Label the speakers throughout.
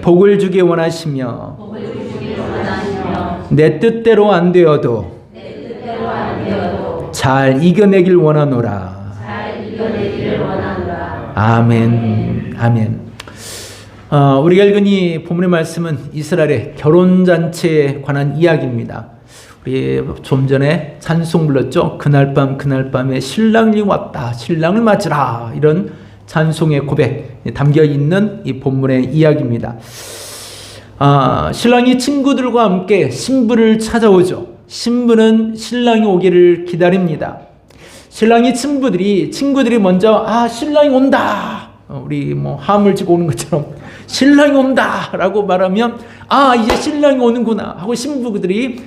Speaker 1: 복을 주기 원하시며 내 뜻대로 안 되어도 잘 이겨내길 원하노라. 아멘. 아멘. 우리가 읽은 이 본문의 말씀은 이스라엘의 결혼잔치에 관한 이야기입니다. 우리 좀 전에 찬송 불렀죠. 그날 밤에 신랑이 왔다. 신랑을 맞으라. 이런 찬송의 고백 담겨있는 이 본문의 이야기입니다. 신랑이 친구들과 함께 신부를 찾아오죠. 신부는 신랑이 오기를 기다립니다. 신랑이 친구들이 먼저 신랑이 온다. 우리 화물지고 오는 것처럼 신랑이 온다 라고 말하면 이제 신랑이 오는구나 하고 신부들이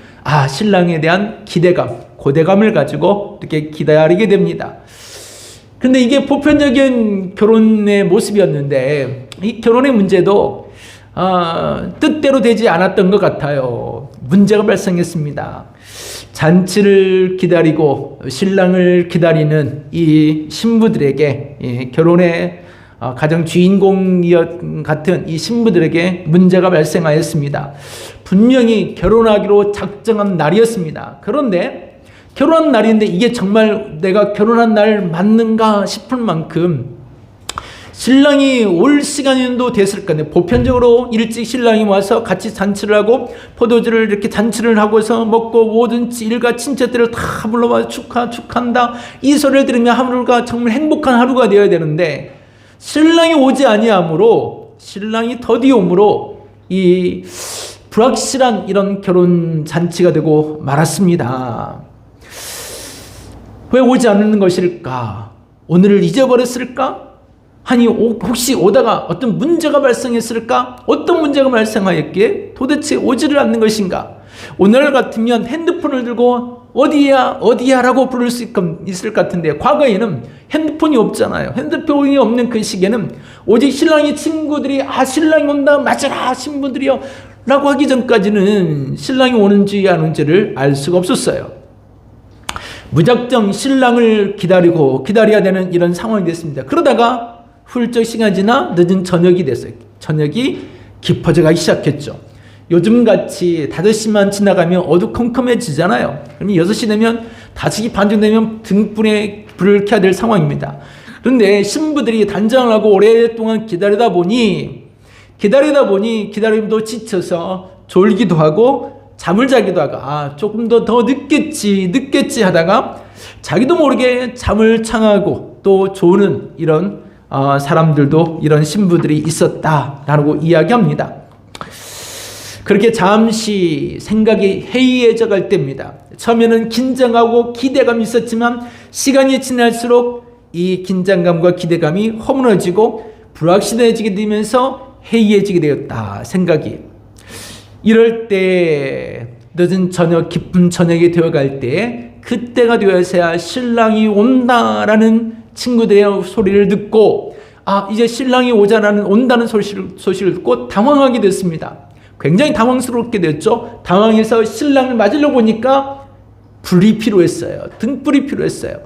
Speaker 1: 신랑에 대한 기대감, 고대감을 가지고 이렇게 기다리게 됩니다. 근데 이게 보편적인 결혼의 모습이었는데 이 결혼의 문제도 뜻대로 되지 않았던 것 같아요. 문제가 발생했습니다. 잔치를 기다리고 신랑을 기다리는 이 신부들에게, 결혼의 가장 주인공 같은 이 신부들에게 문제가 발생하였습니다. 분명히 결혼하기로 작정한 날이었습니다. 그런데 결혼한 날인데 이게 정말 내가 결혼한 날 맞는가 싶을 만큼 신랑이 올 시간도 됐을 건데, 보편적으로 일찍 신랑이 와서 같이 잔치를 하고 포도주를 이렇게 잔치를 하고서 먹고 모든 일가 친척들을 다 불러와 축하한다 이 소리를 들으면 하루가 정말 행복한 하루가 되어야 되는데, 신랑이 오지 아니하므로, 신랑이 더디 오므로 이 불확실한 이런 결혼 잔치가 되고 말았습니다. 왜 오지 않는 것일까? 오늘을 잊어버렸을까? 아니 혹시 오다가 어떤 문제가 발생했을까? 어떤 문제가 발생하였기에 도대체 오지를 않는 것인가? 오늘 같으면 핸드폰을 들고 어디야 라고 부를 수 있을 것 같은데, 과거에는 핸드폰이 없잖아요. 핸드폰이 없는 그 시기에는 오직 신랑이 친구들이 신랑이 온다 맞아라 신부들이요 라고 하기 전까지는 신랑이 오는지 안 오는지를 알 수가 없었어요. 무작정 신랑을 기다려야 되는 이런 상황이 됐습니다. 그러다가 훌쩍 시간이 지나 늦은 저녁이 됐어요. 저녁이 깊어져 가기 시작했죠. 요즘같이 5시만 지나가면 어두컴컴해지잖아요. 그러면 6시 되면 5시 반쯤 되면 등불에 불을 켜야 될 상황입니다. 그런데 신부들이 단장을 하고 오랫동안 기다리다 보니 기다림도 지쳐서 졸기도 하고 잠을 자기도 하고 조금 더 늦겠지 하다가 자기도 모르게 잠을 청하고 또 조는 이런 사람들도, 이런 신부들이 있었다라고 이야기합니다. 그렇게 잠시 생각이 해이해져 갈 때입니다. 처음에는 긴장하고 기대감이 있었지만 시간이 지날수록 이 긴장감과 기대감이 허물어지고 불확실해지게 되면서 해이해지게 되었다, 생각이. 이럴 때 늦은 저녁, 깊은 저녁이 되어갈 때, 그때가 되어서야 신랑이 온다라는 친구들의 소리를 듣고 이제 신랑이 온다는 소식을 듣고 당황하게 됐습니다. 굉장히 당황스럽게 됐죠. 당황해서 신랑을 맞으려고 보니까 불이 필요했어요. 등불이 필요했어요.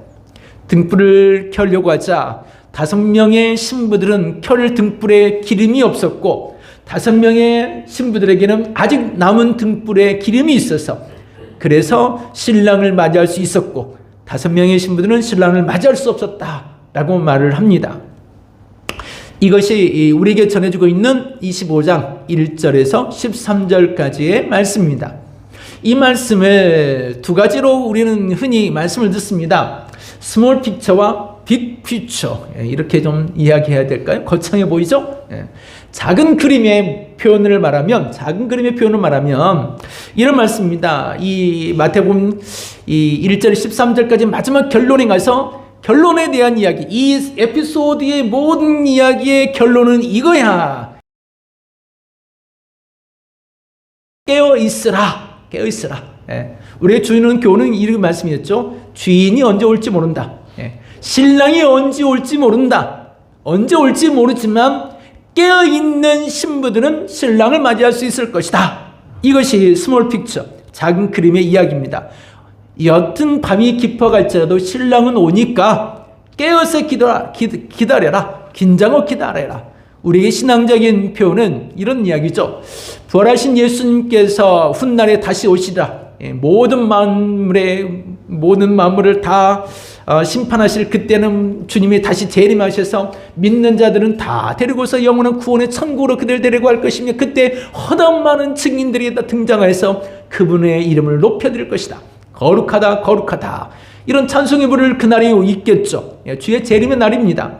Speaker 1: 등불을 켜려고 하자 5명의 신부들은 켤 등불에 기름이 없었고 5명의 신부들에게는 아직 남은 등불에 기름이 있어서, 그래서 신랑을 맞이할 수 있었고 5명의 신부들은 신랑을 맞이할 수 없었다라고 말을 합니다. 이것이 우리에게 전해주고 있는 25장 1절에서 13절까지의 말씀입니다. 이 말씀을 두 가지로 우리는 흔히 말씀을 듣습니다. 스몰 픽처와 빅 피처, 이렇게 좀 이야기해야 될까요? 거창해 보이죠? 작은 그림의 표현을 말하면 이런 말씀입니다. 이 마태복음 1절 13절까지 마지막 결론에 가서 결론에 대한 이야기, 이 에피소드의 모든 이야기의 결론은 이거야. 깨어있으라. 우리의 주인은 교훈은 이렇게 말씀이었죠. 주인이 언제 올지 모른다. 신랑이 언제 올지 모른다. 언제 올지 모르지만 깨어있는 신부들은 신랑을 맞이할 수 있을 것이다. 이것이 스몰 픽처, 작은 그림의 이야기입니다. 옅은 밤이 깊어갈지라도 신랑은 오니까 깨어서 기다려라. 긴장하고 기다려라. 우리에게 신앙적인 표현은 이런 이야기죠. 부활하신 예수님께서 훗날에 다시 오시리라. 모든 만물을 다 심판하실 그때는 주님이 다시 재림하셔서 믿는 자들은 다 데리고서 영원한 구원의 천국으로 그들 데리고 갈 것이며, 그때 허다한 많은 증인들이 다 등장해서 그분의 이름을 높여드릴 것이다. 거룩하다 거룩하다, 이런 찬송의 부를 그날이 있겠죠. 주의 재림의 날입니다.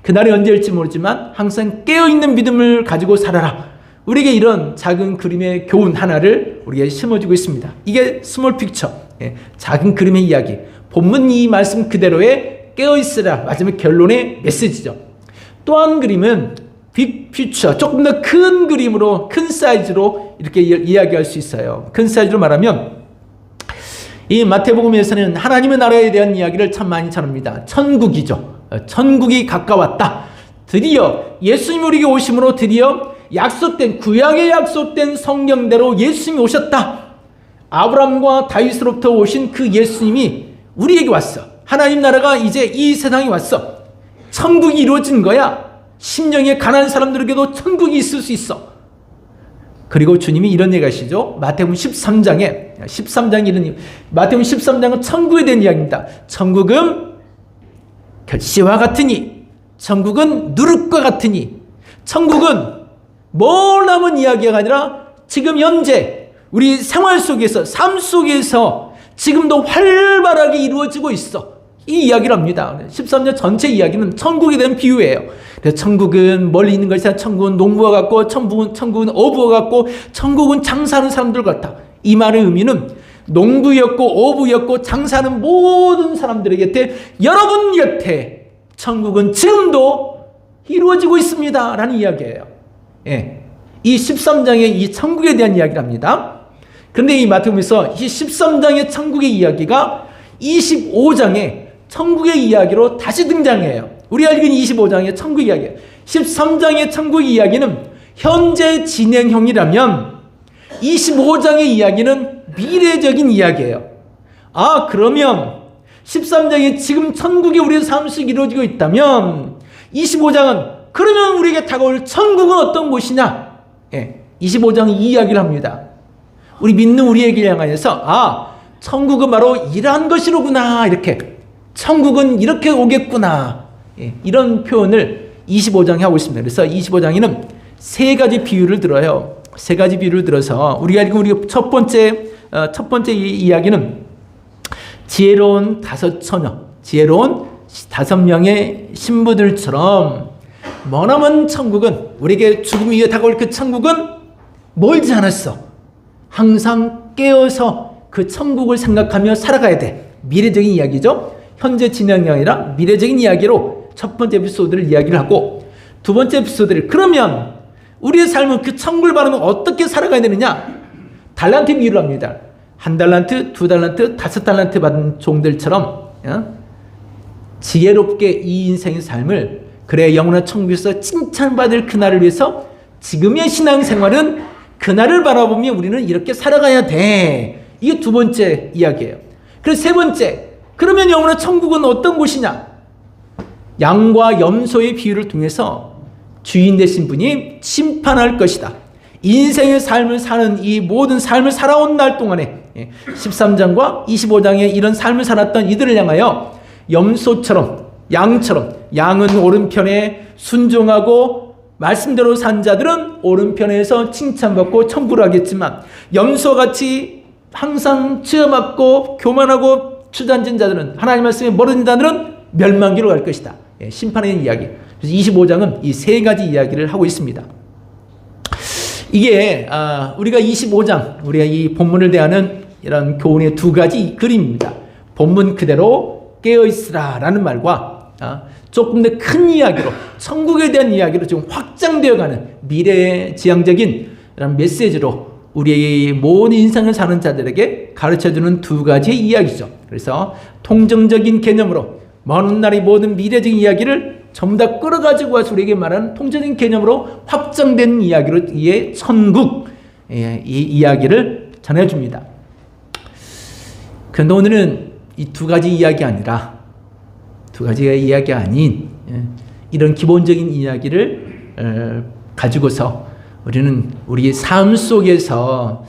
Speaker 1: 그날이 언제일지 모르지만 항상 깨어있는 믿음을 가지고 살아라. 우리에게 이런 작은 그림의 교훈 하나를 우리에게 심어주고 있습니다. 이게 스몰 픽처, 작은 그림의 이야기. 본문 이 말씀 그대로의 깨어있으라 마지막 결론의 메시지죠. 또 한 그림은 빅 퓨처, 조금 더 큰 그림으로, 큰 사이즈로 이렇게 이야기할 수 있어요. 큰 사이즈로 말하면 이 마태복음에서는 하나님의 나라에 대한 이야기를 참 많이 전합니다. 천국이죠. 천국이 가까웠다. 드디어 예수님 우리에게 오심으로 드디어 약속된, 구약에 약속된 성경대로 예수님이 오셨다. 아브라함과 다윗으로부터 오신 그 예수님이 우리에게 왔어. 하나님 나라가 이제 이 세상에 왔어. 천국이 이루어진 거야. 심령에 가난한 사람들에게도 천국이 있을 수 있어. 그리고 주님이 이런 얘기 하시죠. 마태복음 13장에 이런, 마태복음 13장은 천국에 대한 이야기입니다. 천국은 결시와 같으니, 천국은 누룩과 같으니, 천국은 멀 남은 이야기가 아니라 지금 현재 우리 생활 속에서, 삶 속에서 지금도 활발하게 이루어지고 있어. 이 이야기를 합니다. 13년 전체 이야기는 천국에 대한 비유예요. 그래서 천국은 멀리 있는 것이 아니라 천국은 농부와 같고, 천국은 어부와 같고, 천국은 장사하는 사람들 같다. 이 말의 의미는 농부였고 어부였고 장사하는 모든 사람들의 곁에, 여러분 곁에 천국은 지금도 이루어지고 있습니다 라는 이야기예요. 이 13장의 이 천국에 대한 이야기를 합니다. 그런데 이 마태복음에서 이 13장의 천국의 이야기가 25장의 천국의 이야기로 다시 등장해요. 우리가 읽은 25장의 천국 이야기예요. 13장의 천국 이야기는 현재 진행형이라면 25장의 이야기는 미래적인 이야기예요. 아, 그러면 13장이 지금 천국이 우리의 삶 속에 이루어지고 있다면 25장은 그러면 우리에게 다가올 천국은 어떤 곳이냐? 25장이 이 이야기를 합니다. 우리 믿는 우리에게 향하여서 천국은 바로 이러한 것이로구나, 이렇게 천국은 이렇게 오겠구나, 이런 표현을 25장에 하고 있습니다. 그래서 25장에는 세 가지 비유를 들어요. 세 가지 비유를 들어서 우리가 읽은 우리 첫 번째 이야기는 지혜로운 다섯 처녀, 지혜로운 5명의 신부들처럼 머나먼 천국은, 우리에게 죽음 이후에 다가올 그 천국은 멀지 않았어. 항상 깨어서 그 천국을 생각하며 살아가야 돼. 미래적인 이야기죠. 현재 진행이 아니라 미래적인 이야기로 첫 번째 에피소드를 이야기를 하고, 두 번째 에피소드를, 그러면 우리의 삶은 그 천국을 바라면 어떻게 살아가야 되느냐? 달란트 비유를 합니다. 1달란트, 2달란트, 5달란트 받은 종들처럼 지혜롭게 이 인생의 삶을, 그래 영원한 천국에서 칭찬받을 그날을 위해서 지금의 신앙생활은 그날을 바라보며 우리는 이렇게 살아가야 돼. 이게 두 번째 이야기예요. 그래서 세 번째, 그러면 영원한 천국은 어떤 곳이냐? 양과 염소의 비유를 통해서 주인 되신 분이 심판할 것이다. 인생의 삶을 사는, 이 모든 삶을 살아온 날 동안에 13장과 25장에 이런 삶을 살았던 이들을 향하여 염소처럼, 양처럼, 양은 오른편에 순종하고 말씀대로 산 자들은 오른편에서 칭찬받고 천국을 하겠지만, 염소같이 항상 치어맞고 교만하고 주저앉은 자들은, 하나님 말씀에 멀어진 자들은 멸망기로 갈 것이다. 심판의 이야기. 그래서 25장은 이 세 가지 이야기를 하고 있습니다. 이게 우리가 25장, 우리가 이 본문을 대하는 이런 교훈의 두 가지 그림입니다. 본문 그대로 깨어있으라 라는 말과 조금 더 큰 이야기로, 천국에 대한 이야기로 지금 확장되어가는 미래지향적인 이런 메시지로 우리의 모든 인생을 사는 자들에게 가르쳐주는 두 가지의 이야기죠. 그래서 통정적인 개념으로 먼 훗날의 모든 미래적인 이야기를 전부 다 끌어가지고 와서 우리에게 말하는 통정적인 개념으로 확장된 이야기로 이의 천국, 이 이야기를 전해줍니다. 그런데 오늘은 이 두 가지 이야기 아니라, 두 가지의 이야기가 아닌 이런 기본적인 이야기를 가지고서 우리는 우리 삶 속에서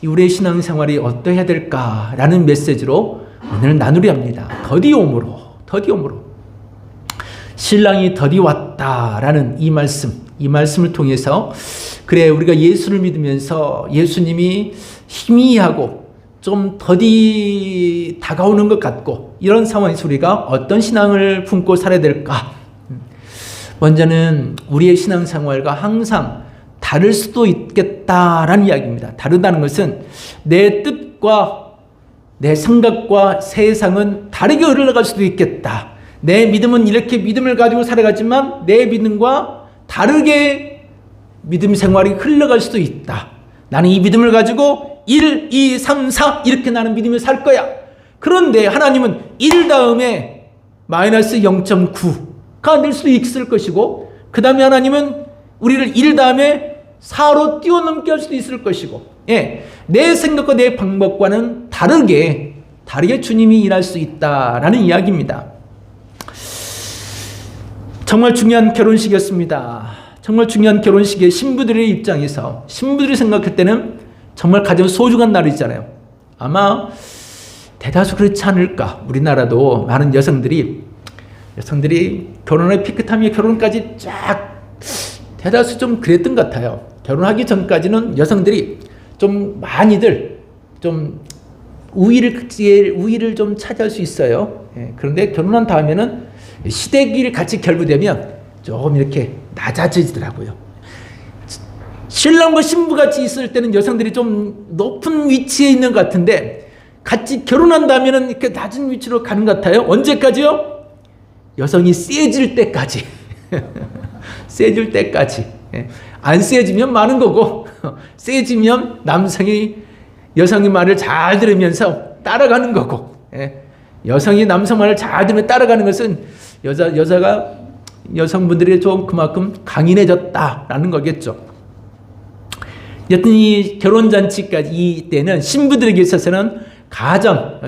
Speaker 1: 우리의 신앙생활이 어떠해야 될까라는 메시지로 오늘 나누려 합니다. 더디옴으로 신랑이 더디 왔다라는 이 말씀을 통해서 그래 우리가 예수를 믿으면서 예수님이 희미하고 좀 더디 다가오는 것 같고 이런 상황에서 우리가 어떤 신앙을 품고 살아야 될까? 먼저는 우리의 신앙생활과 항상 다를 수도 있겠다라는 이야기입니다. 다르다는 것은 내 뜻과 내 생각과 세상은 다르게 흘러갈 수도 있겠다. 내 믿음은 이렇게 믿음을 가지고 살아가지만 내 믿음과 다르게 믿음 생활이 흘러갈 수도 있다. 나는 이 믿음을 가지고 1, 2, 3, 4 이렇게 나는 믿음을 살 거야. 그런데 하나님은 1 다음에 마이너스 0.9가 될 수도 있을 것이고 그 다음에 하나님은 우리를 1 다음에 4로 뛰어넘게 할 수도 있을 것이고 내 생각과 내 방법과는 다르게 주님이 일할 수 있다라는 이야기입니다. 정말 중요한 결혼식이었습니다. 정말 중요한 결혼식의 신부들의 입장에서 신부들이 생각할 때는 정말 가장 소중한 날이잖아요. 아마 대다수 그렇지 않을까. 우리나라도 많은 여성들이 결혼의 피크타임에 결혼까지 쫙 대다수 좀 그랬던 것 같아요. 결혼하기 전까지는 여성들이 좀 많이들 좀 우위를 좀 차지할 수 있어요. 그런데 결혼한 다음에는 시댁이 같이 결부되면 조금 이렇게 낮아지더라고요. 신랑과 신부같이 있을 때는 여성들이 좀 높은 위치에 있는 것 같은데 같이 결혼한 다음에는 이렇게 낮은 위치로 가는 것 같아요. 언제까지요? 여성이 세질 때까지. 세질 때까지. 안 세지면 많은 거고 세지면 여성의 말을 잘 들으면서 따라가는 거고 여성이 남성 말을 잘 들으면 따라가는 것은 여성분들이 좀 그만큼 강인해졌다라는 거겠죠. 여튼 이 결혼잔치까지 이때는 신부들에게 있어서는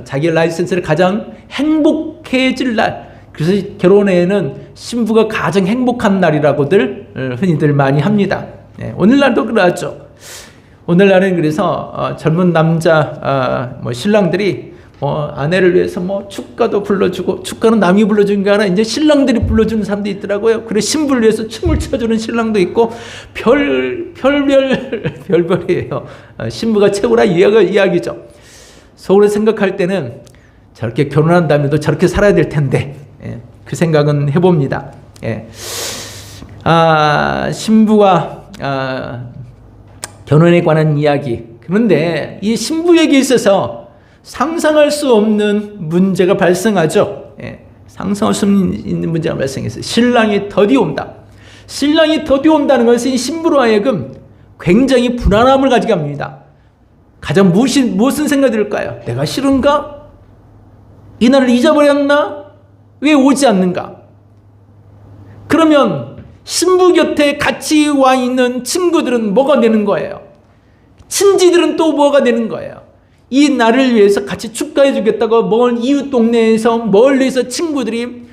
Speaker 1: 자기 라이센스를 가장 행복해질 날. 그래서 결혼에는 신부가 가장 행복한 날이라고들 흔히들 많이 합니다. 오늘날도 그러죠. 오늘날은 그래서 젊은 남자 신랑들이 아내를 위해서 축가도 불러주고 축가는 남이 불러주는 게 아니라 이제 신랑들이 불러주는 사람도 있더라고요. 그래서 신부를 위해서 춤을 춰주는 신랑도 있고 별별이에요. 신부가 최고라 이야기죠. 속으로 생각할 때는 저렇게 결혼한 다음에도 저렇게 살아야 될 텐데 그 생각은 해봅니다. 신부와 결혼에 관한 이야기. 그런데 이 신부에게 있어서 상상할 수 없는 문제가 발생하죠. 상상할 수 없는 문제가 발생했어요. 신랑이 더디 온다. 신랑이 더디 온다는 것은 신부로 하여금 굉장히 불안함을 가지게 합니다. 가장 무슨 생각이 들까요? 내가 싫은가? 이 날을 잊어버렸나? 왜 오지 않는가? 그러면 신부 곁에 같이 와 있는 친구들은 뭐가 되는 거예요? 친지들은 또 뭐가 되는 거예요? 이 날을 위해서 같이 축가해 주겠다고 먼 이웃 동네에서 멀리서 친구들이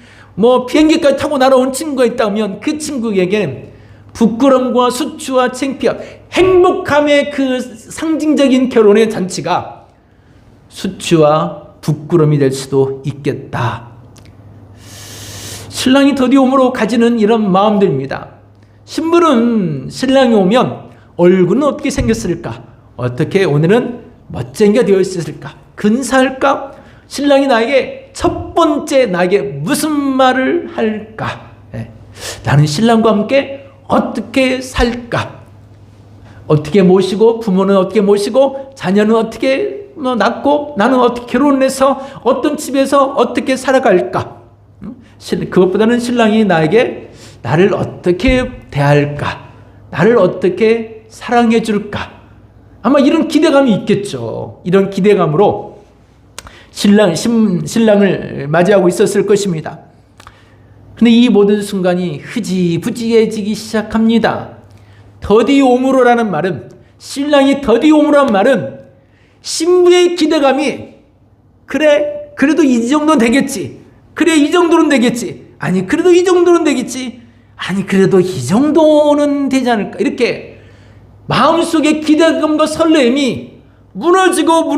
Speaker 1: 비행기까지 타고 날아온 친구가 있다면 그 친구에게 부끄럼과 수치와 창피함, 행복함의 그 상징적인 결혼의 잔치가 수치와 부끄럼이 될 수도 있겠다. 신랑이 더디 오므로 가지는 이런 마음들입니다. 신부는 신랑이 오면 얼굴은 어떻게 생겼을까? 어떻게 오늘은 멋쟁이가 되어 있었을까? 근사할까? 신랑이 나에게 첫 번째 나에게 무슨 말을 할까? 나는 신랑과 함께 어떻게 살까? 어떻게 모시고 부모는 어떻게 모시고 자녀는 어떻게 낳고 나는 어떻게 결혼해서 어떤 집에서 어떻게 살아갈까? 그것보다는 신랑이 나를 어떻게 대할까? 나를 어떻게 사랑해 줄까? 아마 이런 기대감이 있겠죠. 이런 기대감으로 신랑을 맞이하고 있었을 것입니다. 근데 이 모든 순간이 흐지부지해지기 시작합니다. 더디 오므로라는 말은, 신랑이 더디 오므로라는 말은 신부의 기대감이 그래도 이 정도는 되겠지. 그래 이 정도는 되겠지. 아니 그래도 이 정도는 되겠지. 아니 그래도 이 정도는 되지 않을까, 이렇게 마음속에 기대감과 설렘이 무너지고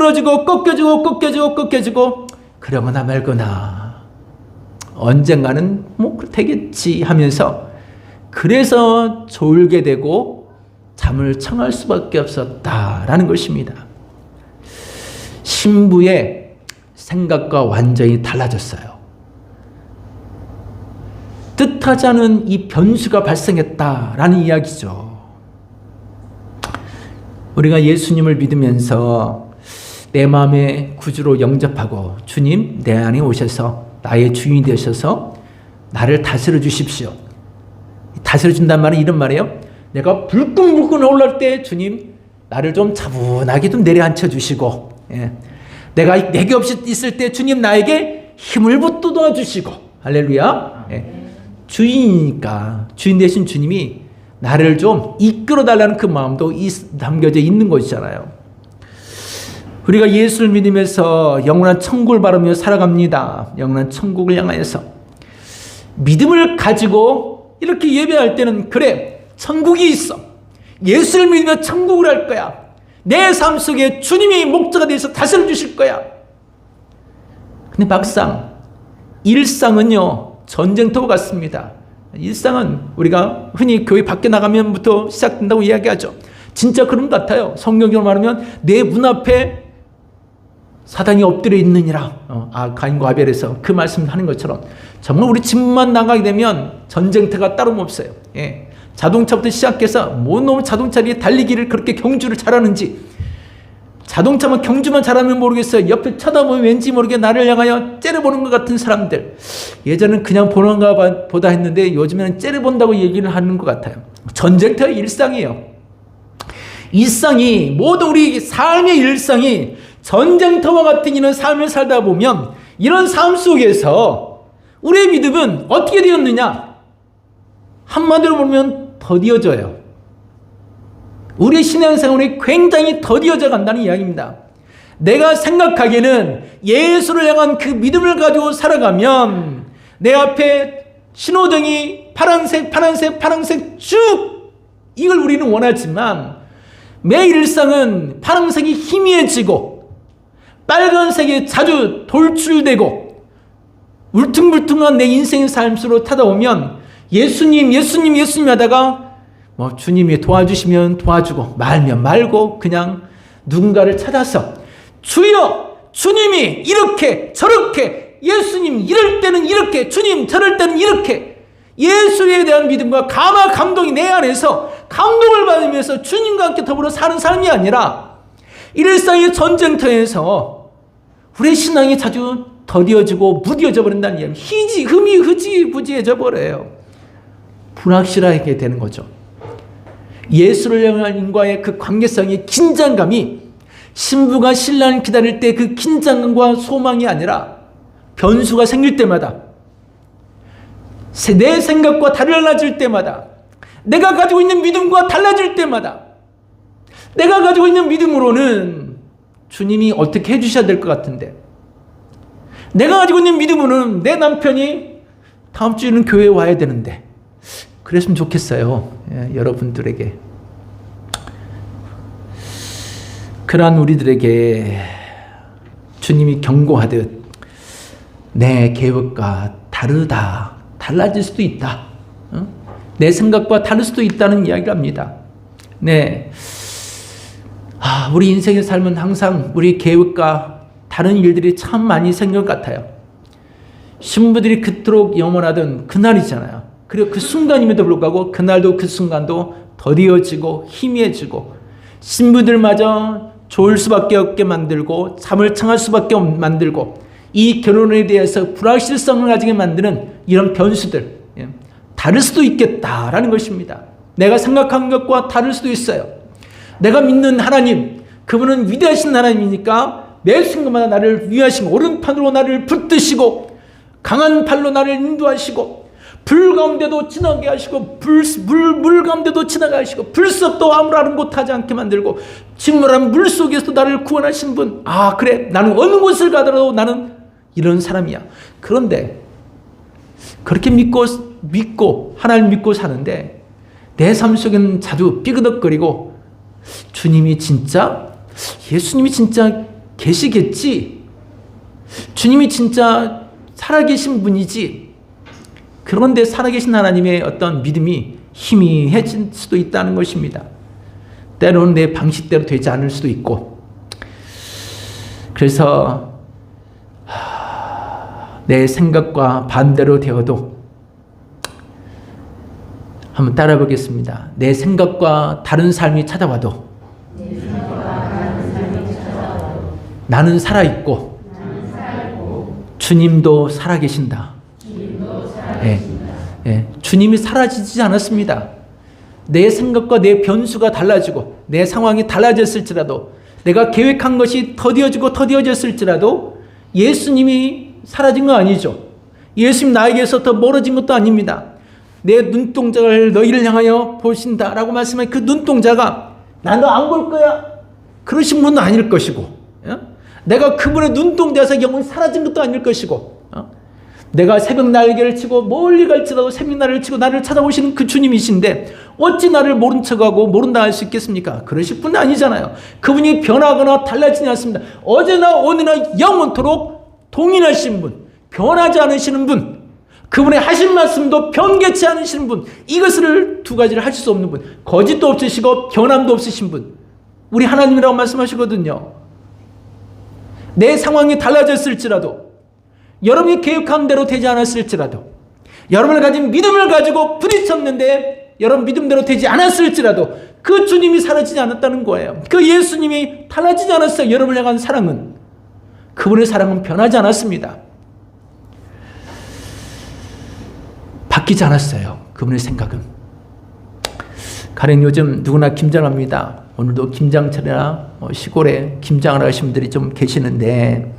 Speaker 1: 꺾여지고 그러거나 말거나 언젠가는 뭐 되겠지 하면서, 그래서 졸게 되고 잠을 청할 수밖에 없었다라는 것입니다. 신부의 생각과 완전히 달라졌어요. 뜻하지 않은 이 변수가 발생했다라는 이야기죠. 우리가 예수님을 믿으면서 내 마음의 구주로 영접하고, 주님 내 안에 오셔서 나의 주인이 되셔서 나를 다스려 주십시오. 다스려 준단 말은 이런 말이에요. 내가 불끈불끈 올라올 때 주님 나를 좀 차분하게 좀 내려앉혀 주시고, 내가 내게 없이 있을 때 주님 나에게 힘을 붙돋아 주시고, 할렐루야. 주인이니까 주인 되신 주님이 나를 좀 이끌어 달라는 그 마음도 담겨져 있는 것이잖아요. 우리가 예수를 믿으면서 영원한 천국을 바라며 살아갑니다. 영원한 천국을 향하여서 믿음을 가지고 이렇게 예배할 때는, 그래 천국이 있어, 예수를 믿으며 천국을 할 거야, 내 삶 속에 주님이 목자가 되어서 다스려 주실 거야. 근데 막상 일상은요 전쟁터와 같습니다. 일상은 우리가 흔히 교회 밖에 나가면부터 시작된다고 이야기하죠. 진짜 그런 것 같아요. 성경적으로 말하면 내 문 앞에 사단이 엎드려 있느니라. 가인과 아벨에서 그 말씀을 하는 것처럼 정말 우리 집만 나가게 되면 전쟁터가 따로 없어요. 자동차부터 시작해서 뭐 너무 자동차에 달리기를 그렇게 경주를 잘하는지, 자동차만 경주만 잘하면 모르겠어요. 옆에 쳐다보면 왠지 모르게 나를 향하여 째려보는 것 같은 사람들. 예전엔 그냥 보는가 보다 했는데 요즘에는 째려본다고 얘기를 하는 것 같아요. 전쟁터의 일상이에요. 일상이, 모든 우리 삶의 일상이 전쟁터와 같은 이런 삶을 살다 보면, 이런 삶 속에서 우리의 믿음은 어떻게 되었느냐? 한마디로 보면 더디어져요. 우리 신앙생활이 굉장히 더디어져 간다는 이야기입니다. 내가 생각하기에는 예수를 향한 그 믿음을 가지고 살아가면 내 앞에 신호등이 파란색 쭉, 이걸 우리는 원하지만 매 일상은 파란색이 희미해지고 빨간색이 자주 돌출되고 울퉁불퉁한 내 인생의 삶으로 타다오면 예수님 하다가 뭐 주님이 도와주시면 도와주고 말면 말고 그냥 누군가를 찾아서 주여, 주님이 이렇게 저렇게, 예수님 이럴 때는 이렇게, 주님 저럴 때는 이렇게, 예수에 대한 믿음과 감동이 내 안에서 감동을 받으면서 주님과 함께 더불어 사는 삶이 아니라 일상의 전쟁터에서 우리의 신앙이 자주 더디어지고 무뎌져 버린다는 이야기. 흐지부지해져 버려요. 불확실하게 되는 거죠. 예수를 향한과의 그 관계성의 긴장감이 신부가 신랑을 기다릴 때 그 긴장감과 소망이 아니라 변수가 생길 때마다, 내 생각과 달라질 때마다, 내가 가지고 있는 믿음과 달라질 때마다, 내가 가지고 있는 믿음으로는 주님이 어떻게 해주셔야 될 것 같은데, 내가 가지고 있는 믿음으로는 내 남편이 다음 주에는 교회에 와야 되는데, 그랬으면 좋겠어요. 여러분들에게, 그러한 우리들에게 주님이 경고하듯 내 계획과 달라질 수도 있다. 내 생각과 다를 수도 있다는 이야기를 합니다. 우리 인생의 삶은 항상 우리 계획과 다른 일들이 참 많이 생길 것 같아요. 신부들이 그토록 영원하던 그날이잖아요. 그리고 그 순간임에도 불구하고 그날도 그 순간도 더디어지고 희미해지고 신부들마저 좋을 수밖에 없게 만들고 잠을 청할 수밖에 없게 만들고 이 결혼에 대해서 불확실성을 가지게 만드는 이런 변수들, 다를 수도 있겠다라는 것입니다. 내가 생각한 것과 다를 수도 있어요. 내가 믿는 하나님, 그분은 위대하신 하나님이니까 매 순간마다 나를 위하시고 오른편으로 나를 붙드시고 강한 팔로 나를 인도하시고 불 가운데도 지나게 하시고 물 가운데도 지나게 하시고 불석도 아무런 아랑곳하지 않게 만들고 침몰한 물 속에서도 나를 구원하신 분. 그래, 나는 어느 곳을 가더라도 나는 이런 사람이야. 그런데 그렇게 믿고 믿고 하나님 믿고 사는데 내 삶 속에는 자주 삐그덕거리고 주님이 진짜 예수님이 진짜 계시겠지? 주님이 진짜 살아계신 분이지? 그런데 살아계신 하나님의 어떤 믿음이 희미해질 수도 있다는 것입니다. 때로는 내 방식대로 되지 않을 수도 있고, 그래서 내 생각과 반대로 되어도 한번 따라 보겠습니다. 내 생각과 다른 삶이 찾아와도 나는 살아있고 주님도 살아계신다. 주님이 사라지지 않았습니다. 내 생각과 내 변수가 달라지고 내 상황이 달라졌을지라도, 내가 계획한 것이 더디어졌을지라도 예수님이 사라진 거 아니죠. 예수님 나에게서 더 멀어진 것도 아닙니다. 내 눈동자를 너희를 향하여 보신다라고 말씀한 그 눈동자가 나 너 안 볼 거야 그러신 분은 아닐 것이고, 내가 그분의 눈동자에서 영원히 사라진 것도 아닐 것이고, 내가 새벽 날개를 치고 멀리 갈지라도 새벽 날개를 치고 나를 찾아오시는 그 주님이신데 어찌 나를 모른 척하고 모른다 할 수 있겠습니까? 그러실 분은 아니잖아요. 그분이 변하거나 달라지지 않습니다. 어제나 오늘나 영원토록 동일하신 분, 변하지 않으시는 분, 그분의 하신 말씀도 변개치 않으시는 분, 이것을 두 가지를 할 수 없는 분, 거짓도 없으시고 변함도 없으신 분, 우리 하나님이라고 말씀하시거든요. 내 상황이 달라졌을지라도, 여러분이 계획한 대로 되지 않았을지라도, 여러분을 가진 믿음을 가지고 부딪혔는데 여러분 믿음대로 되지 않았을지라도 그 주님이 사라지지 않았다는 거예요. 그 예수님이 달라지지 않았어요. 여러분을 향한 사랑은, 그분의 사랑은 변하지 않았습니다. 바뀌지 않았어요. 그분의 생각은. 가령 요즘 누구나 김장합니다. 오늘도 김장철이나 시골에 김장을 하신 분들이 좀 계시는데,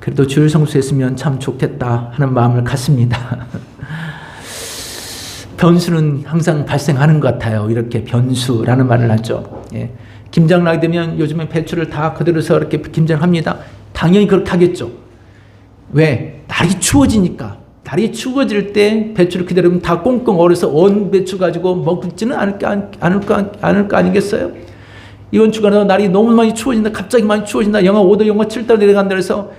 Speaker 1: 그래도 주일 성수했으면 참 좋겠다 하는 마음을 갖습니다. 변수는 항상 발생하는 것 같아요. 이렇게 변수라는 말을 하죠. 김장을 하게 되면 요즘에 배추를 다 그대로서 이렇게 김장합니다. 당연히 그렇게 하겠죠. 왜? 날이 추워지니까. 날이 추워질 때 배추를 그대로 다 꽁꽁 얼어서 온 배추 가지고 먹지는 않을 거 아니겠어요? 이번 주간에 날이 너무 많이 추워진다. 갑자기 많이 추워진다. 영하 5도, 영하 7도 내려간다 해서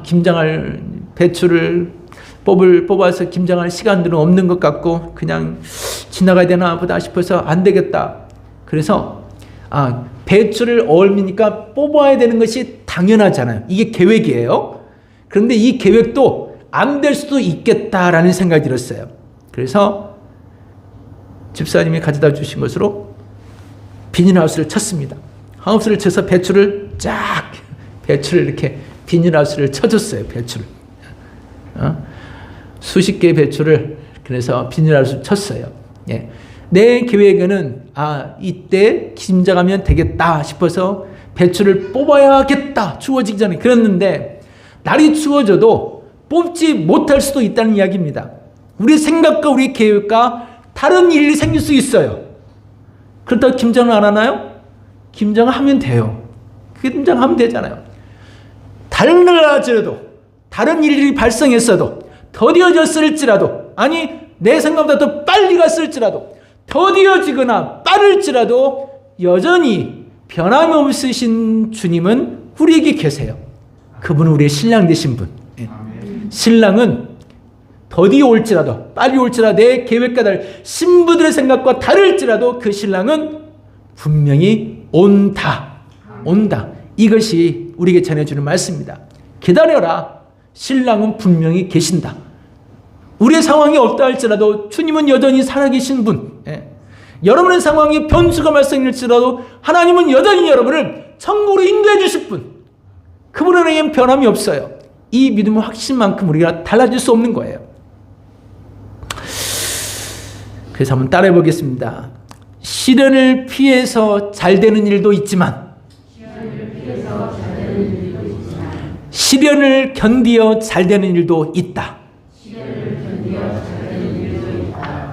Speaker 1: 김장할 배추를 뽑아서 김장할 시간들은 없는 것 같고 그냥 지나가야 되나 보다 싶어서 안 되겠다. 그래서 배추를 얼미니까 뽑아야 되는 것이 당연하잖아요. 이게 계획이에요. 그런데 이 계획도 안 될 수도 있겠다라는 생각이 들었어요. 그래서 집사님이 가져다 주신 것으로 비닐하우스를 쳤습니다. 하우스를 쳐서 배추를 이렇게 비닐하우스를 쳐줬어요. 배추를. 수십 개의 배추를 그래서 비닐하우스를 쳤어요. 내 계획에는 이때 김장하면 되겠다 싶어서 배추를 뽑아야겠다. 추워지기 전에. 그랬는데 날이 추워져도 뽑지 못할 수도 있다는 이야기입니다. 우리 생각과 우리 계획과 다른 일이 생길 수 있어요. 그렇다고 김장을 안 하나요? 김장을 하면 돼요. 김장하면 되잖아요. 달라져도, 다른 일이 발생했어도, 더디어졌을지라도, 내 생각보다 더 빨리 갔을지라도, 더디어지거나 빠를지라도 여전히 변함없으신 주님은 우리에게 계세요. 그분은 우리의 신랑 되신 분. 신랑은 더디어 올지라도 빨리 올지라도 내 계획과 다른 신부들의 생각과 다를지라도 그 신랑은 분명히 온다. 이것이 우리에게 전해주는 말씀입니다. 기다려라. 신랑은 분명히 계신다. 우리의 상황이 없다 할지라도 주님은 여전히 살아계신 분. 여러분의 상황에 변수가 발생할지라도 하나님은 여전히 여러분을 천국으로 인도해 주실 분. 그분에게는 변함이 없어요. 이 믿음의 확신만큼 우리가 달라질 수 없는 거예요. 그래서 한번 따라해 보겠습니다. 시련을 피해서 잘 되는 일도 있지만 시련을 견디어 잘 되는 일도 있다.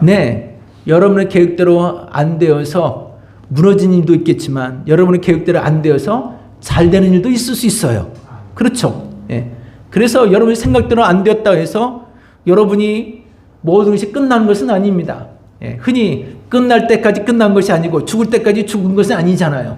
Speaker 1: 네, 여러분의 계획대로 안 되어서 무너진 일도 있겠지만 여러분의 계획대로 안 되어서 잘 되는 일도 있을 수 있어요. 그렇죠? 그래서 여러분의 생각대로 안 되었다고 해서 여러분이 모든 것이 끝나는 것은 아닙니다. 흔히 끝날 때까지 끝난 것이 아니고 죽을 때까지 죽은 것은 아니잖아요.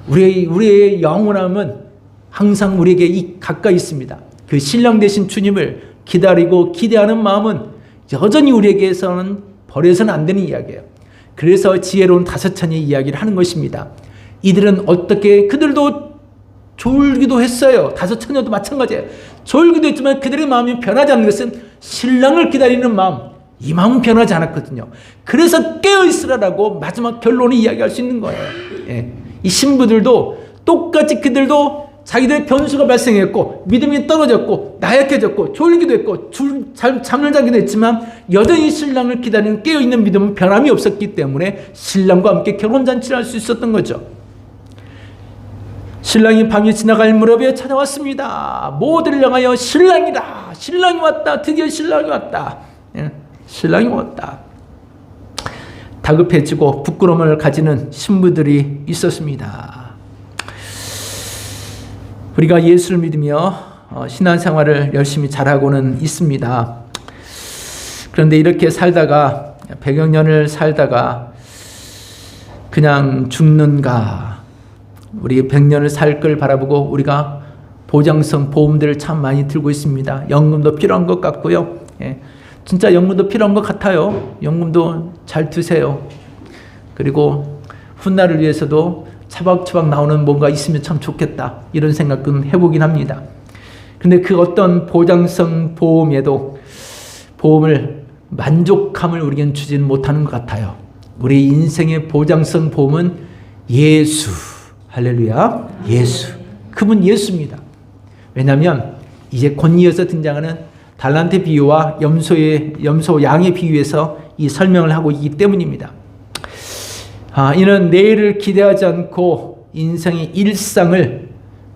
Speaker 1: 우리의 영원함은 항상 우리에게 가까이 있습니다. 그 신랑 되신 주님을 기다리고 기대하는 마음은 여전히 우리에게서는 버려서는 안 되는 이야기예요. 그래서 지혜로운 다섯 처녀의 이야기를 하는 것입니다. 이들은 어떻게, 그들도 졸기도 했어요. 다섯 처녀도 마찬가지예요. 졸기도 했지만 그들의 마음이 변하지 않는 것은 신랑을 기다리는 마음, 이 마음은 변하지 않았거든요. 그래서 깨어있으라라고 마지막 결론을 이야기할 수 있는 거예요. 이 신부들도 똑같이 그들도 자기들의 변수가 발생했고 믿음이 떨어졌고 나약해졌고 졸기도 했고 잠을 자기도 했지만 여전히 신랑을 기다리는 깨어있는 믿음은 변함이 없었기 때문에 신랑과 함께 결혼잔치를 할 수 있었던 거죠. 신랑이 밤이 지나갈 무렵에 찾아왔습니다. 모두를 향하여 신랑이다. 신랑이 왔다. 드디어 신랑이 왔다. 신랑이 왔다. 다급해지고 부끄러움을 가지는 신부들이 있었습니다. 우리가 예수를 믿으며 신앙생활을 열심히 잘하고는 있습니다. 그런데 이렇게 살다가 100여 년을 살다가 그냥 죽는가? 우리 100년을 살 걸 바라보고 우리가 보장성 보험들을 참 많이 들고 있습니다. 연금도 필요한 것 같고요. 진짜 연금도 필요한 것 같아요. 연금도 잘 드세요. 그리고 훗날을 위해서도 차박차박 나오는 뭔가 있으면 참 좋겠다, 이런 생각은 해보긴 합니다. 근데 그 어떤 보장성 보험에도 보험을 만족함을 우리에겐 주지는 못하는 것 같아요. 우리 인생의 보장성 보험은 예수. 할렐루야. 예수. 그분 예수입니다. 왜냐하면 이제 곧 이어서 등장하는 달란트 비유와 염소 양의 비유에서 이 설명을 하고 있기 때문입니다. 이는 내일을 기대하지 않고 인생의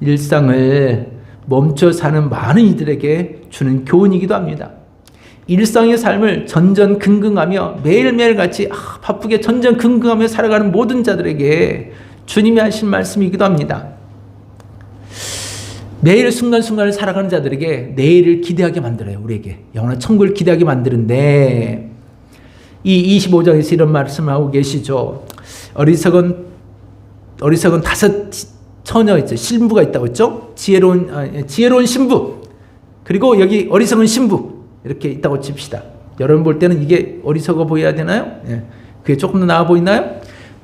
Speaker 1: 일상을 멈춰 사는 많은 이들에게 주는 교훈이기도 합니다. 일상의 삶을 전전긍긍하며 매일매일 같이 바쁘게 전전긍긍하며 살아가는 모든 자들에게 주님이 하신 말씀이기도 합니다. 매일 순간순간을 살아가는 자들에게 내일을 기대하게 만들어요. 우리에게 영원한 천국을 기대하게 만드는데, 이 25장에서 이런 말씀을 하고 계시죠. 어리석은 다섯 처녀 있죠. 신부가 있다고 했죠. 지혜로운 신부, 그리고 여기 어리석은 신부, 이렇게 있다고 칩시다. 여러분 볼 때는 이게 어리석어 보여야 되나요? 그게 조금 더 나아 보이나요?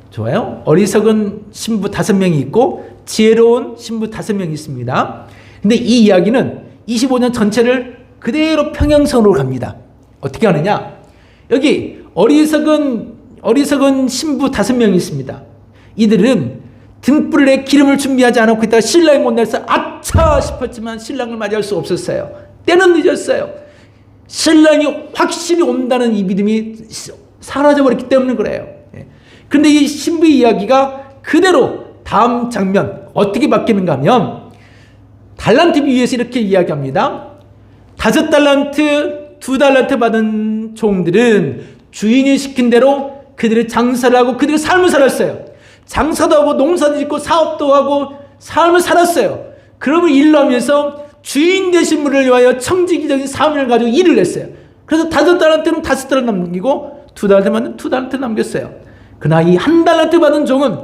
Speaker 1: 좋아요. 어리석은 신부 5명이 있고 지혜로운 신부 5명이 있습니다. 근데 이 이야기는 25년 전체를 그대로 평행선으로 갑니다. 어떻게 하느냐? 여기 어리석은 신부 5명이 있습니다. 이들은 등불에 기름을 준비하지 않았고 있다가 신랑이 못 내서 아차 싶었지만 신랑을 맞이할 수 없었어요. 때는 늦었어요. 신랑이 확실히 온다는 이 믿음이 사라져버렸기 때문에 그래요. 그런데 이 신부의 이야기가 그대로 다음 장면 어떻게 바뀌는가 하면 달란트 비유에서 이렇게 이야기합니다. 5달란트, 2달란트 받은 종들은 주인이 시킨 대로 그들의 장사를 하고 그들의 삶을 살았어요. 장사도 하고 농사도 짓고 사업도 하고 삶을 살았어요. 그러면 일로 하면서 주인 되신 분을 위하여 청지기적인 삶을 가지고 일을 했어요. 그래서 5달란트는 5달란트 남기고 2달란트는 2달란트 남겼어요. 그러나 이 1달란트 받은 종은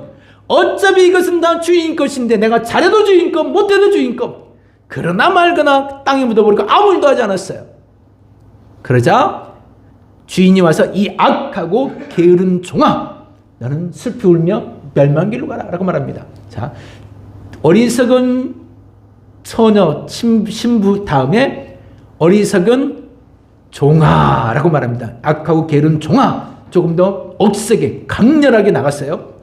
Speaker 1: 어차피 이것은 다 주인 것인데 내가 잘해도 주인 것, 못해도 주인 것, 그러나 말거나 땅에 묻어버리고 아무 일도 하지 않았어요. 그러자 주인이 와서 이 악하고 게으른 종아, 너는 슬피 울며 멸망길로 가라 라고 말합니다. 자, 어리석은 처녀 신부 다음에 어리석은 종아라고 말합니다. 악하고 게으른 종아, 조금 더 억세게 강렬하게 나갔어요.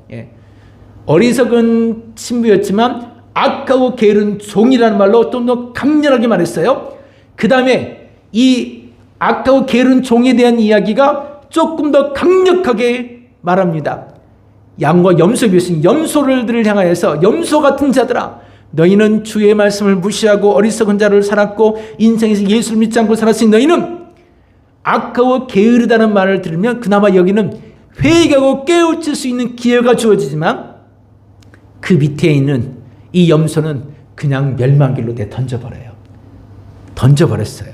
Speaker 1: 어리석은 신부였지만 악하고 게으른 종이라는 말로 좀 더 강렬하게 말했어요. 그 다음에 이 악하고 게으른 종에 대한 이야기가 조금 더 강력하게 말합니다. 양과 염소에 비유해서 염소들을 향하여서 염소 같은 자들아, 너희는 주의 말씀을 무시하고 어리석은 자를 살았고 인생에서 예수를 믿지 않고 살았으니 너희는 악하고 게으르다는 말을 들으면 그나마 여기는 회개하고 깨우칠 수 있는 기회가 주어지지만 그 밑에 있는 이 염소는 그냥 멸망길로 내 던져버려요. 던져버렸어요.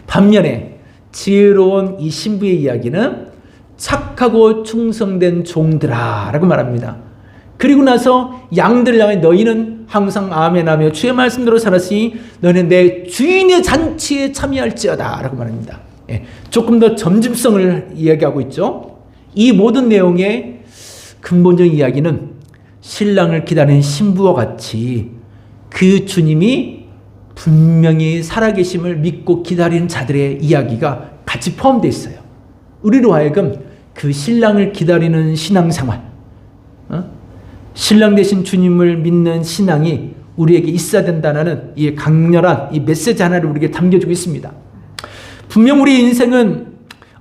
Speaker 1: 반면에 지혜로운 이 신부의 이야기는 착하고 충성된 종들아 라고 말합니다. 그리고 나서 양들을 향해 너희는 항상 아멘하며 주의 말씀대로 살았으니 너희는 내 주인의 잔치에 참여할지어다 라고 말합니다. 조금 더 점집성을 이야기하고 있죠. 이 모든 내용의 근본적인 이야기는 신랑을 기다리는 신부와 같이 그 주님이 분명히 살아계심을 믿고 기다리는 자들의 이야기가 같이 포함되어 있어요. 우리로 하여금 그 신랑을 기다리는 신앙생활, 신랑 되신 주님을 믿는 신앙이 우리에게 있어야 된다는 이 강렬한 이 메시지 하나를 우리에게 담겨주고 있습니다. 분명 우리 인생은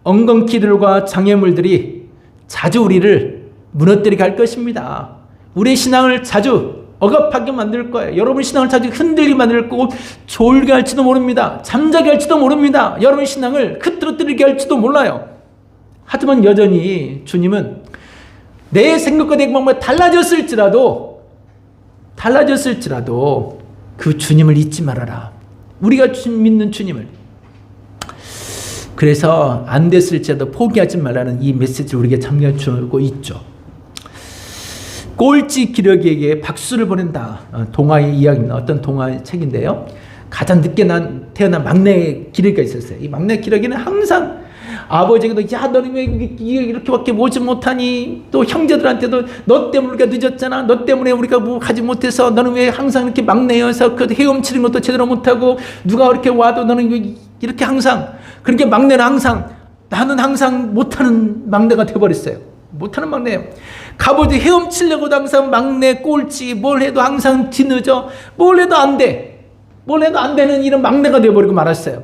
Speaker 1: 엉겅퀴들과 장애물들이 자주 우리를 무너뜨리게 할 것입니다. 우리의 신앙을 자주 억압하게 만들 거예요. 여러분의 신앙을 자주 흔들리게 만들 거고 졸게 할지도 모릅니다. 잠자게 할지도 모릅니다. 여러분의 신앙을 흐트러뜨리게 할지도 몰라요. 하지만 여전히 주님은 내 생각과 내 방법이 달라졌을지라도 그 주님을 잊지 말아라. 우리가 믿는 주님을. 그래서 안 됐을지라도 포기하지 말라는 이 메시지를 우리에게 잠겨주고 있죠. 꼴찌 기러기에게 박수를 보낸다. 동화의 이야기입니다. 어떤 동화의 책인데요. 가장 늦게 태어난 막내 기러기가 있었어요. 이 막내 기러기는 항상 아버지에게도 야 너는 왜 이렇게밖에 모지 못하니, 또 형제들한테도 너 때문에 우리가 늦었잖아, 너 때문에 우리가 뭐 하지 못해서 너는 왜 항상 이렇게 막내여서 그 헤엄치는 것도 제대로 못하고 누가 이렇게 와도 너는 왜 이렇게 항상, 그렇게 막내는 항상 나는 항상 못하는 막내가 돼버렸어요. 못하는 막내예요. 갑오지 헤엄치려고도 항상 막내 꼴찌, 뭘 해도 항상 뒤늦어, 뭘 해도 안 돼, 뭘 해도 안 되는 이런 막내가 돼버리고 말았어요.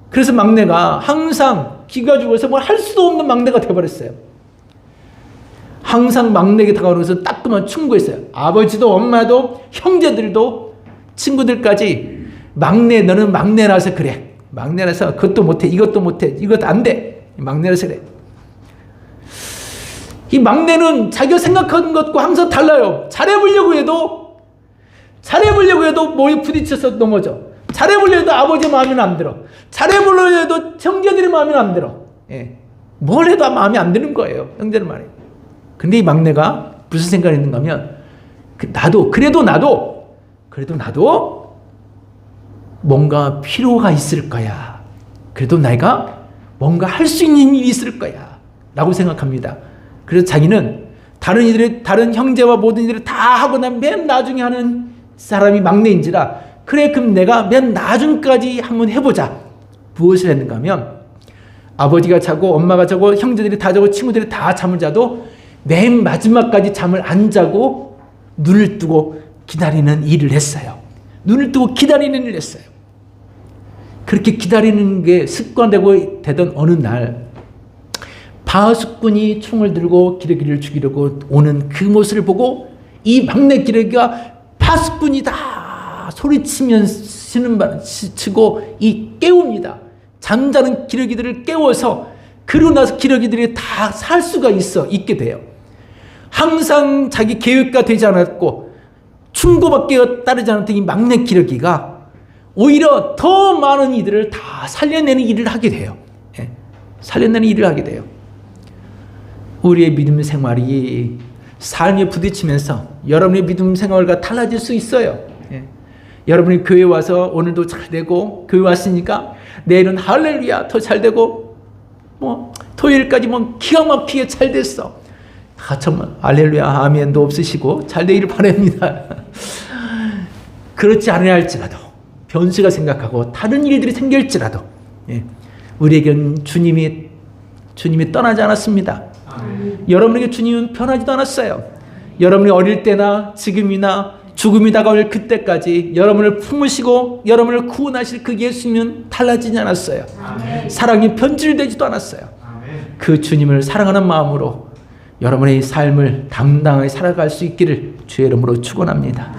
Speaker 1: 그래서 막내가 항상 기가 죽어서 뭘 할 수도 없는 막내가 돼버렸어요. 항상 막내에게 다가오면서 따끔한 충고했어요. 아버지도 엄마도 형제들도 친구들까지 막내, 너는 막내라서 그래, 막내라서 그것도 못해, 이것도 못해, 이것도 안 돼, 막내라서 그래. 이 막내는 자기가 생각하는 것과 항상 달라요. 잘해보려고 해도 뭐에 부딪혀서 넘어져. 잘해보려고 해도 아버지 마음에는 안 들어. 잘해보려고 해도 형제들의 마음에는 안 들어. 뭘 해도 마음에 안 드는 거예요, 형제들 말에. 근데 이 막내가 무슨 생각이 있는가 하면, 그래도 나도 뭔가 필요가 있을 거야. 그래도 내가 뭔가 할 수 있는 일이 있을 거야 라고 생각합니다. 그래서 자기는 다른 형제와 모든 일을 다 하고 난 맨 나중에 하는 사람이 막내인지라, 그래 그럼 내가 맨 나중까지 한번 해보자. 무엇을 했는가 하면, 아버지가 자고 엄마가 자고 형제들이 다 자고 친구들이 다 잠을 자도 맨 마지막까지 잠을 안 자고 눈을 뜨고 기다리는 일을 했어요. 눈을 뜨고 기다리는 일을 했어요. 그렇게 기다리는 게 습관되고 되던 어느 날, 바수꾼이 총을 들고 기러기를 죽이려고 오는 그 모습을 보고 이 막내 기러기가 바수꾼이다 소리치고 깨웁니다. 잠자는 기러기들을 깨워서, 그러고 나서 기러기들이 다 살 수가 있게 돼요. 항상 자기 계획과 되지 않았고 충고밖에 따르지 않았던 이 막내 기러기가 오히려 더 많은 이들을 다 살려내는 일을 하게 돼요. 살려내는 일을 하게 돼요. 우리의 믿음 생활이 삶에 부딪히면서 여러분의 믿음 생활과 달라질 수 있어요. 여러분이 교회 와서 오늘도 잘 되고, 교회 왔으니까 내일은 할렐루야 더 잘 되고, 토요일까지 기가 막히게 잘 됐어. 정말 할렐루야 아멘도 없으시고 잘 되기를 바랍니다. 그렇지 않아야 할지라도, 변수가 생각하고 다른 일들이 생길지라도 우리에게는 주님이 떠나지 않았습니다. 여러분에게 주님은 변하지도 않았어요. 여러분이 어릴 때나 지금이나 죽음이 다가올 그때까지 여러분을 품으시고 여러분을 구원하실 그 예수님은 달라지지 않았어요. 아멘. 사랑이 변질되지도 않았어요. 아멘. 그 주님을 사랑하는 마음으로 여러분의 삶을 당당하게 살아갈 수 있기를 주의 이름으로 축원합니다.